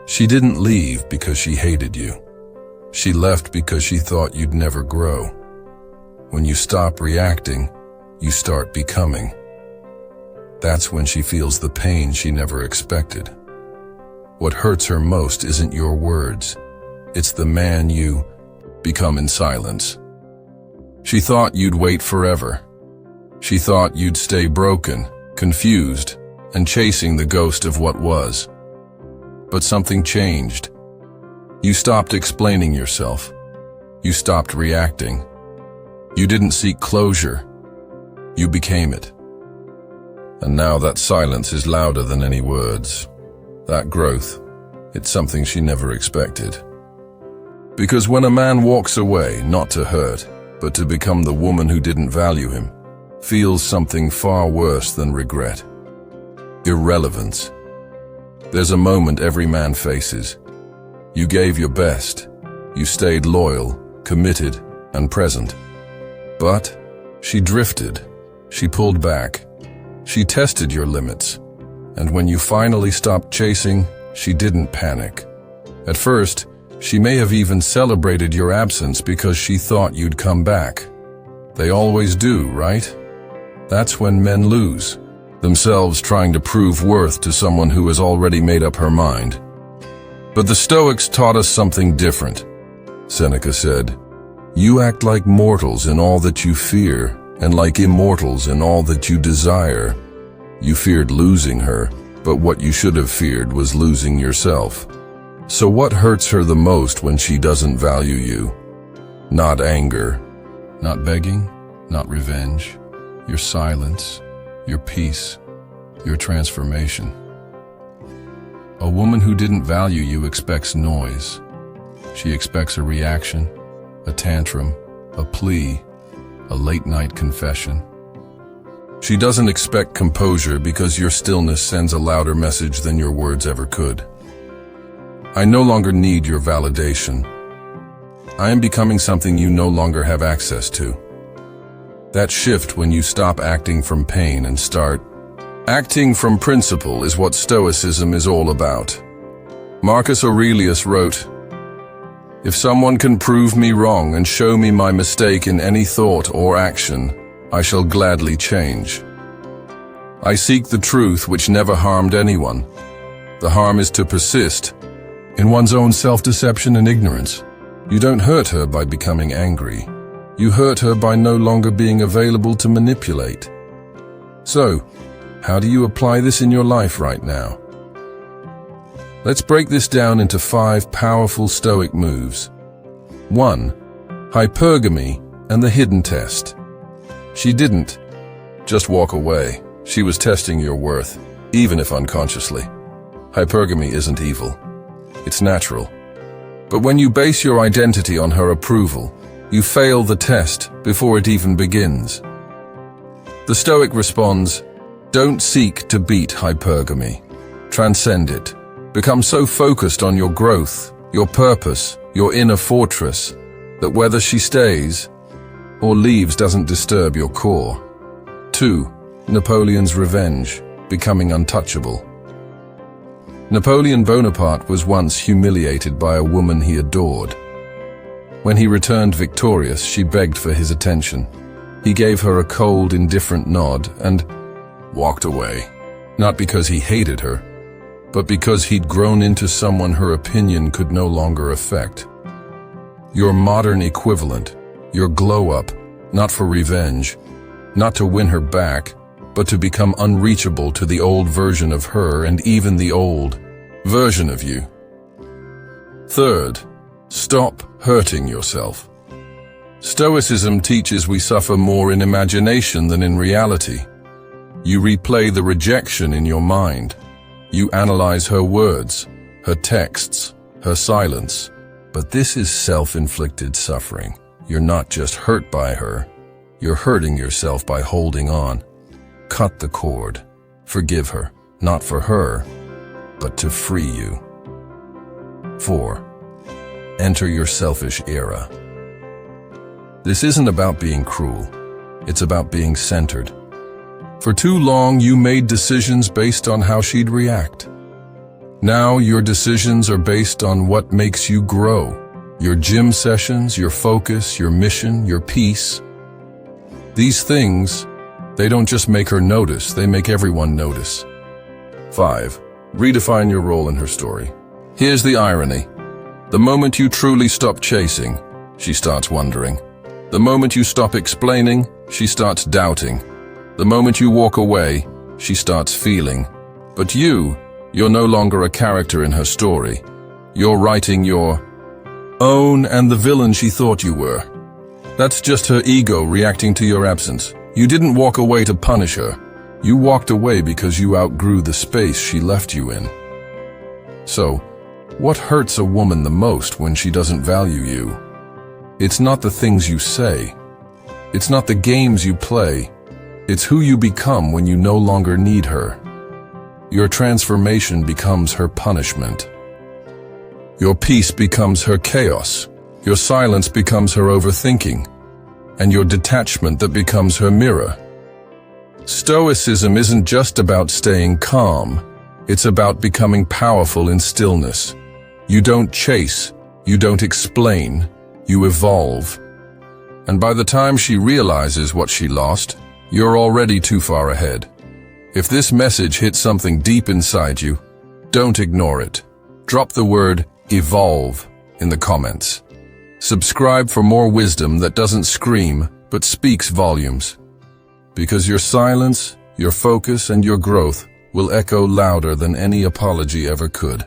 She didn't leave because she hated you. She left because she thought you'd never grow. When you stop reacting, you start becoming. That's when she feels the pain she never expected. What hurts her most isn't your words. It's the man you become in silence. She thought you'd wait forever. She thought you'd stay broken, confused, and chasing the ghost of what was. But something changed. You stopped explaining yourself. You stopped reacting. You didn't seek closure. You became it. And now that silence is louder than any words. That growth, it's something she never expected. Because when a man walks away, not to hurt, but to become the woman who didn't value him, feels something far worse than regret. Irrelevance. There's a moment every man faces. You gave your best. You stayed loyal, committed, and present. But she drifted. She pulled back. She tested your limits. And when you finally stopped chasing, she didn't panic. At first, she may have even celebrated your absence because she thought you'd come back. They always do, right? That's when men lose, themselves trying to prove worth to someone who has already made up her mind. But the Stoics taught us something different. Seneca said, "You act like mortals in all that you fear, and like immortals in all that you desire." You feared losing her, but what you should have feared was losing yourself. So what hurts her the most when she doesn't value you? Not anger, not begging, not revenge. Your silence, your peace, your transformation. A woman who didn't value you expects noise. She expects a reaction, a tantrum, a plea, a late-night confession. She doesn't expect composure because your stillness sends a louder message than your words ever could. I no longer need your validation. I am becoming something you no longer have access to. That shift when you stop acting from pain and start acting from principle is what Stoicism is all about. Marcus Aurelius wrote, "If someone can prove me wrong and show me my mistake in any thought or action, I shall gladly change. I seek the truth which never harmed anyone. The harm is to persist in one's own self-deception and ignorance. You don't hurt her by becoming angry. You hurt her by no longer being available to manipulate." So, how do you apply this in your life right now? Let's break this down into 5 powerful Stoic moves. 1. Hypergamy and the hidden test. She didn't just walk away. She was testing your worth, even if unconsciously. Hypergamy isn't evil. It's natural. But when you base your identity on her approval, you fail the test before it even begins. The Stoic responds, "Don't seek to beat hypergamy. Transcend it. Become so focused on your growth, your purpose, your inner fortress, that whether she stays or leaves doesn't disturb your core." 2. Napoleon's revenge, becoming untouchable. Napoleon Bonaparte was once humiliated by a woman he adored. When he returned victorious, she begged for his attention. He gave her a cold, indifferent nod and walked away. Not because he hated her, but because he'd grown into someone her opinion could no longer affect. Your modern equivalent, your glow-up, not for revenge, not to win her back, but to become unreachable to the old version of her and even the old version of you. 3. Stop hurting yourself. Stoicism teaches we suffer more in imagination than in reality. You replay the rejection in your mind. You analyze her words, her texts, her silence. But this is self-inflicted suffering. You're not just hurt by her. You're hurting yourself by holding on. Cut the cord. Forgive her, not for her, but to free you. 4. Enter your selfish era. This isn't about being cruel. It's about being centered. For too long, you made decisions based on how she'd react. Now your decisions are based on what makes you grow. Your gym sessions, your focus, your mission, your peace. These things, they don't just make her notice, they make everyone notice. 5. Redefine your role in her story. Here's the irony. The moment you truly stop chasing, she starts wondering. The moment you stop explaining, she starts doubting. The moment you walk away, she starts feeling. But you're no longer a character in her story. You're writing your own and the villain she thought you were. That's just her ego reacting to your absence. You didn't walk away to punish her. You walked away because you outgrew the space she left you in. So, what hurts a woman the most when she doesn't value you? It's not the things you say. It's not the games you play. It's who you become when you no longer need her. Your transformation becomes her punishment. Your peace becomes her chaos. Your silence becomes her overthinking. And your detachment that becomes her mirror. Stoicism isn't just about staying calm. It's about becoming powerful in stillness. You don't chase. You don't explain. You evolve. And by the time she realizes what she lost, you're already too far ahead. If this message hits something deep inside you, don't ignore it. Drop the word evolve in the comments. Subscribe for more wisdom that doesn't scream, but speaks volumes. Because your silence, your focus, and your growth will echo louder than any apology ever could.